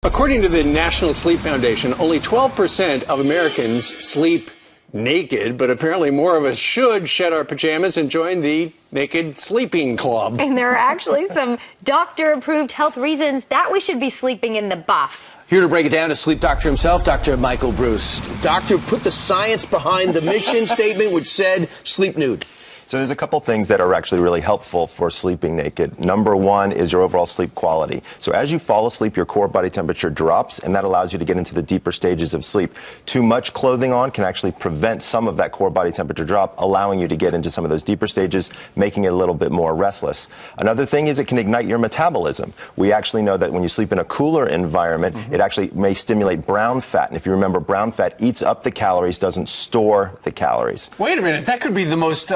According to the National Sleep Foundation, only 12% of Americans sleep naked, but apparently more of us should shed our pajamas and join the Naked Sleeping Club. And there are actually some doctor-approved health reasons that we should be sleeping in the buff. Here to break it down is sleep doctor himself, Dr. Michael Bruce. Doctor, put the science behind the mission statement which said sleep nude. So there's a couple things that are actually really helpful for sleeping naked. Number one is your overall sleep quality. So as you fall asleep, your core body temperature drops, and that allows you to get into the deeper stages of sleep. Too much clothing on can actually prevent some of that core body temperature drop, allowing you to get into some of those deeper stages, making it a little bit more restless. Another thing is it can ignite your metabolism. We actually know that when you sleep in a cooler environment, it actually may stimulate brown fat. And if you remember, brown fat eats up the calories, doesn't store the calories. Wait a minute, that could be the most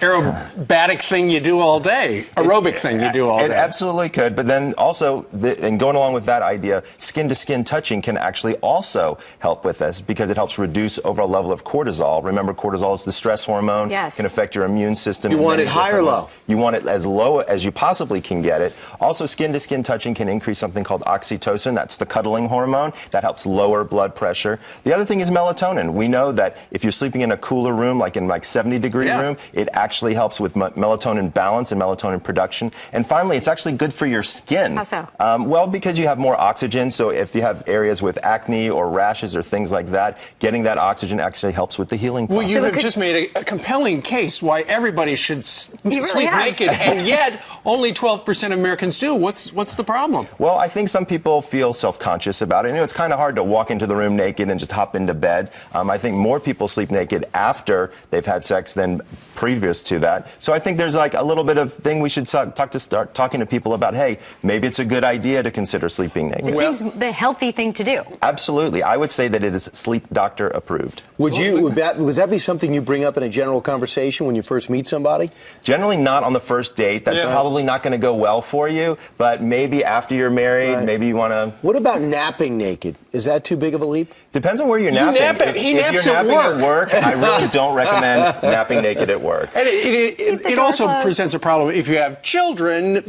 aerobatic thing you do all day, aerobic thing you do all day. It absolutely could, but then also, and going along with that idea, skin-to-skin touching can actually also help with this because it helps reduce overall level of cortisol. Remember, cortisol is the stress hormone. Yes. Can affect your immune system. You want it high or low? You want it as low as you possibly can get it. Also, skin-to-skin touching can increase something called oxytocin. That's the cuddling hormone. That helps lower blood pressure. The other thing is melatonin. We know that if you're sleeping in a cooler room, like in 70-degree room, it actually helps with melatonin balance and melatonin production. And finally, it's actually good for your skin. How so? Well, because you have more oxygen. So if you have areas with acne or rashes or things like that, getting that oxygen actually helps with the healing process. Well, you have just made a compelling case why everybody should sleep naked, and yet only 12% of Americans do. What's the problem? Well, I think some people feel self-conscious about it. You know, it's kind of hard to walk into the room naked and just hop into bed. I think more people sleep naked after they've had sex than previous to that. So I think there's like a little bit of thing we should start talking to people about, hey, maybe it's a good idea to consider sleeping naked. It seems the healthy thing to do. Absolutely. I would say that it is sleep doctor approved. Would that be something you bring up in a general conversation when you first meet somebody? Generally not on the first date. That's probably not going to go well for you, but maybe after you're married, maybe you want to... What about napping naked? Is that too big of a leap? Depends on where you're napping. He if naps you're at napping work. I really don't recommend napping naked at work. And it also presents a problem if you have children,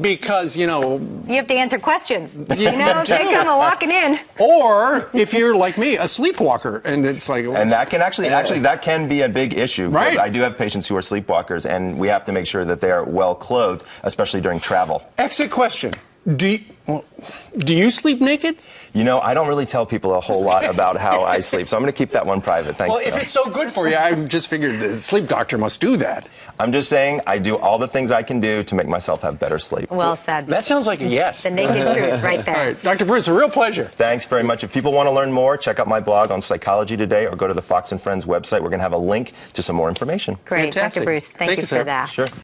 because, you know... You have to answer questions. You know, they come walking in. Or if you're like me, a sleepwalker, and it's like... And that can actually that can be a big issue. Right. I do have patients who are sleepwalkers, and we have to make sure that they are well clothed, especially during travel. Exit question. Do you sleep naked? You know, I don't really tell people a whole lot about how I sleep, so I'm going to keep that one private. Thanks. Well, if it's so good for you, I just figured the sleep doctor must do that. I'm just saying I do all the things I can do to make myself have better sleep. Well said. That sounds like a yes. The naked truth right there. All right, Dr. Bruce, a real pleasure. Thanks very much. If people want to learn more, check out my blog on Psychology Today or go to the Fox and Friends website. We're going to have a link to some more information. Great, Fantastic. Dr. Bruce. Thank you for sir. that. Sure.